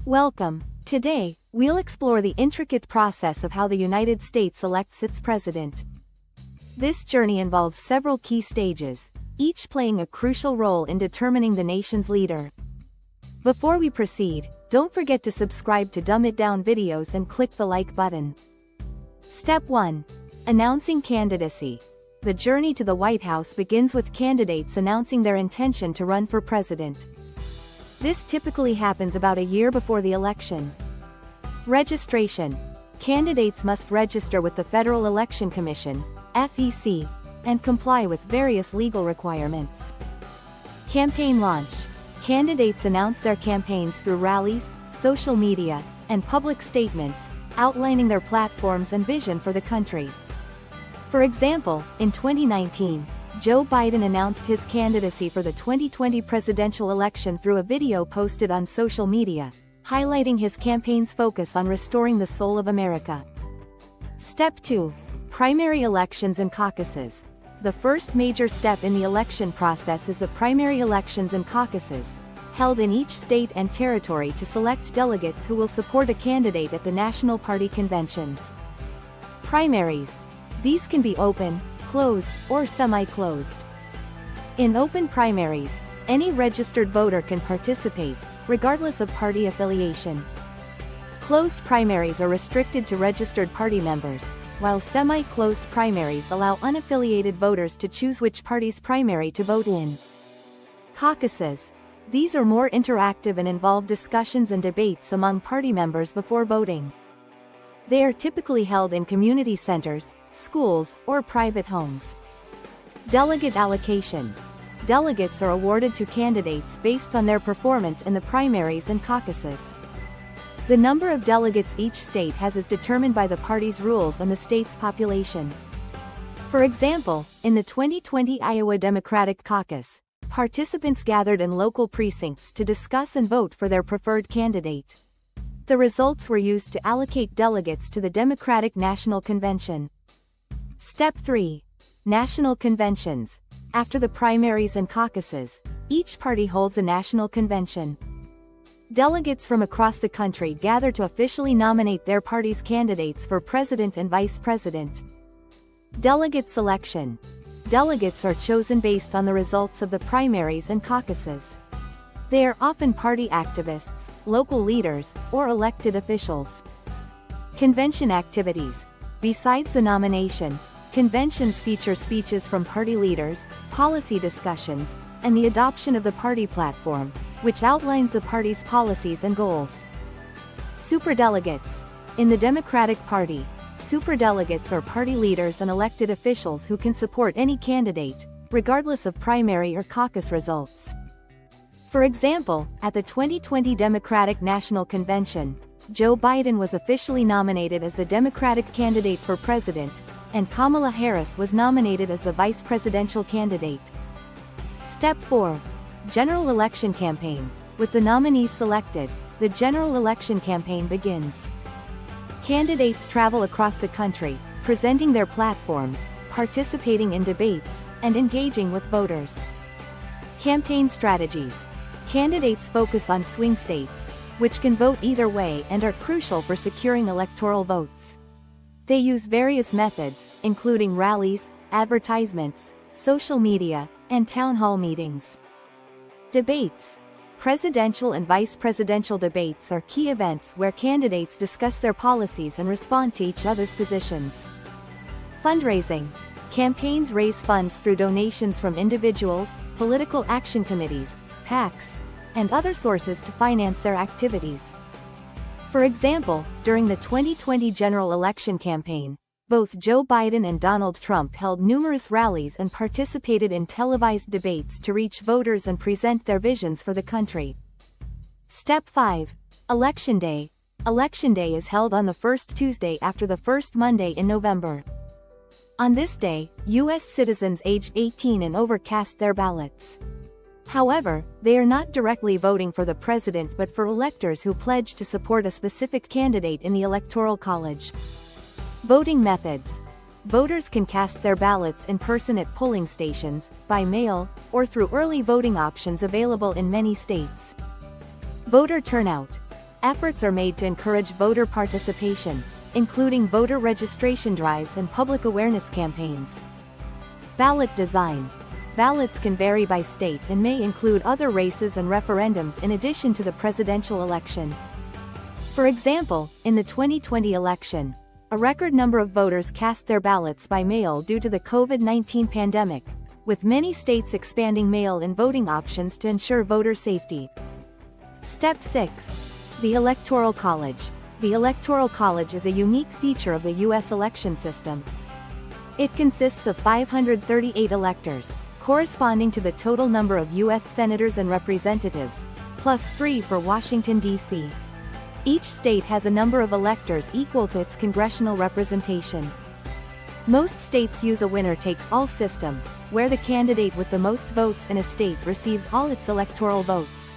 Welcome. Today, we'll explore the intricate process of how the United States elects its president. This journey involves several key stages, each playing a crucial role in determining the nation's leader. Before we proceed, don't forget to subscribe to Dumb It Down videos and click the like button. Step 1. Announcing candidacy. The journey to the White House begins with candidates announcing their intention to run for president. This typically happens about a year before the election. Registration. Candidates must register with the Federal Election Commission, FEC, and comply with various legal requirements. Campaign launch. Candidates announce their campaigns through rallies, social media, and public statements, outlining their platforms and vision for the country. For example, in 2019, Joe Biden announced his candidacy for the 2020 presidential election through a video posted on social media, highlighting his campaign's focus on restoring the soul of America. Step 2. Primary elections and caucuses. The first major step in the election process is the primary elections and caucuses, held in each state and territory to select delegates who will support a candidate at the national party conventions. Primaries. These can be open, closed, or semi-closed. In open primaries, any registered voter can participate, regardless of party affiliation. Closed primaries are restricted to registered party members, while semi-closed primaries allow unaffiliated voters to choose which party's primary to vote in. Caucuses. These are more interactive and involve discussions and debates among party members before voting. They are typically held in community centers, schools, or private homes. Delegate allocation. Delegates are awarded to candidates based on their performance in the primaries and caucuses. The number of delegates each state has is determined by the party's rules and the state's population. For example, in the 2020 Iowa Democratic Caucus, participants gathered in local precincts to discuss and vote for their preferred candidate. The results were used to allocate delegates to the Democratic National Convention. Step 3. National conventions. After the primaries and caucuses, each party holds a national convention. Delegates from across the country gather to officially nominate their party's candidates for president and vice president. Delegate selection. Delegates are chosen based on the results of the primaries and caucuses. They are often party activists, local leaders, or elected officials. Convention activities. Besides the nomination, conventions feature speeches from party leaders, policy discussions, and the adoption of the party platform, which outlines the party's policies and goals. Superdelegates. In the Democratic Party, superdelegates are party leaders and elected officials who can support any candidate, regardless of primary or caucus results. For example, at the 2020 Democratic National Convention, Joe Biden was officially nominated as the Democratic candidate for president, and Kamala Harris was nominated as the vice presidential candidate. Step 4. General election campaign. With the nominees selected, the general election campaign begins. Candidates travel across the country, presenting their platforms, participating in debates, and engaging with voters. Campaign strategies. Candidates focus on swing states, which can vote either way and are crucial for securing electoral votes. They use various methods, including rallies, advertisements, social media, and town hall meetings. Debates. Presidential and vice presidential debates are key events where candidates discuss their policies and respond to each other's positions. Fundraising. Campaigns raise funds through donations from individuals, political action committees, PACs, and other sources to finance their activities. For example, during the 2020 general election campaign, both Joe Biden and Donald Trump held numerous rallies and participated in televised debates to reach voters and present their visions for the country. Step 5. Election Day. Election Day is held on the first Tuesday after the first Monday in November. On this day, U.S. citizens aged 18 and over cast their ballots. However, they are not directly voting for the president but for electors who pledge to support a specific candidate in the Electoral College. Voting methods. Voters can cast their ballots in person at polling stations, by mail, or through early voting options available in many states. Voter turnout. efforts are made to encourage voter participation, including voter registration drives and public awareness campaigns. Ballot design. Ballots can vary by state and may include other races and referendums in addition to the presidential election. For example, in the 2020 election, a record number of voters cast their ballots by mail due to the COVID-19 pandemic, with many states expanding mail-in voting options to ensure voter safety. Step 6. The Electoral College. The Electoral College is a unique feature of the U.S. election system. It consists of 538 electors, corresponding to the total number of U.S. senators and representatives, plus 3 for Washington, D.C. Each state has a number of electors equal to its congressional representation. Most states use a winner-takes-all system, where the candidate with the most votes in a state receives all its electoral votes.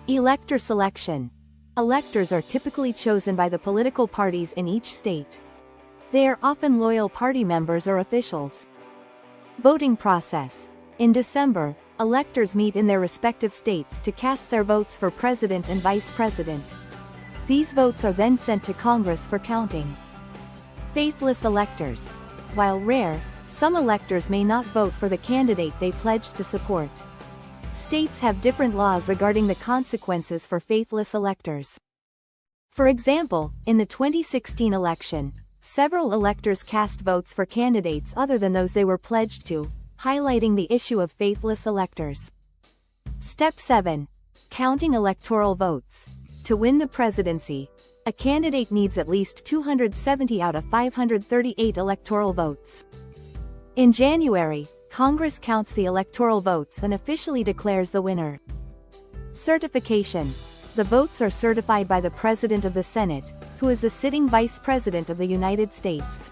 Elector selection. Electors are typically chosen by the political parties in each state. They are often loyal party members or officials. Voting process. In December, electors meet in their respective states to cast their votes for president and vice president. These votes are then sent to Congress for counting. Faithless electors. While rare, some electors may not vote for the candidate they pledged to support. States have different laws regarding the consequences for faithless electors. For example, in the 2016 election, several electors cast votes for candidates other than those they were pledged to, highlighting the issue of faithless electors. Step 7. Counting electoral votes. To win the presidency, a candidate needs at least 270 out of 538 electoral votes. In January, Congress counts the electoral votes and officially declares the winner. Certification. The votes are certified by the President of the Senate, who is the sitting Vice President of the United States.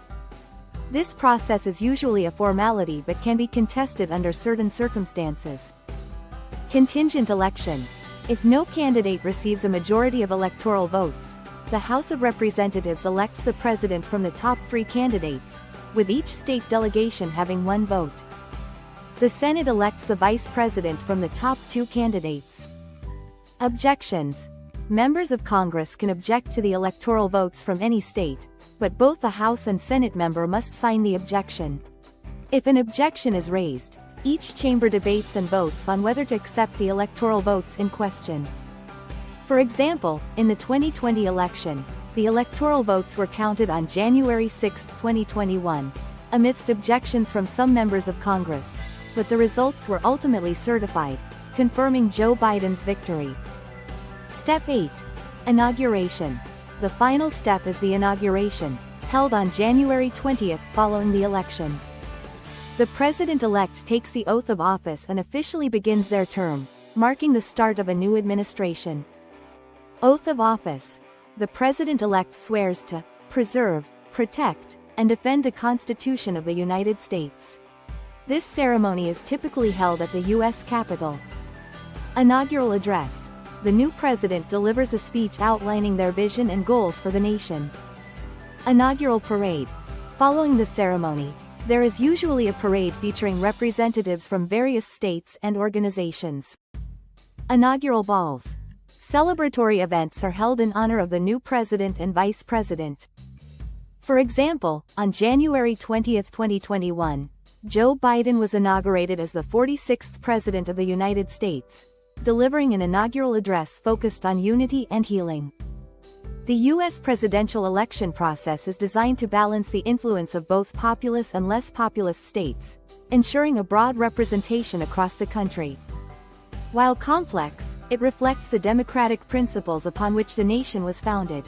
This process is usually a formality but can be contested under certain circumstances. Contingent election. If no candidate receives a majority of electoral votes, the House of Representatives elects the president from the top 3 candidates, with each state delegation having 1 vote. The Senate elects the vice president from the top 2 candidates. Objections. Members of Congress can object to the electoral votes from any state, but both the House and Senate member must sign the objection. If an objection is raised, each chamber debates and votes on whether to accept the electoral votes in question. For example, in the 2020 election, the electoral votes were counted on January 6, 2021, amidst objections from some members of Congress, but the results were ultimately certified, confirming Joe Biden's victory. Step 8. Inauguration. The final step is the inauguration, held on January 20 following the election. The president-elect takes the oath of office and officially begins their term, marking the start of a new administration. Oath of office. The president-elect swears to preserve, protect, and defend the Constitution of the United States. This ceremony is typically held at the U.S. Capitol. Inaugural address. The new president delivers a speech outlining their vision and goals for the nation. Inaugural parade. Following the ceremony, there is usually a parade featuring representatives from various states and organizations. Inaugural balls. Celebratory events are held in honor of the new president and vice president. For example, on January 20, 2021, Joe Biden was inaugurated as the 46th President of the United States, delivering an inaugural address focused on unity and healing. The U.S. presidential election process is designed to balance the influence of both populous and less populous states, ensuring a broad representation across the country. While complex, it reflects the democratic principles upon which the nation was founded.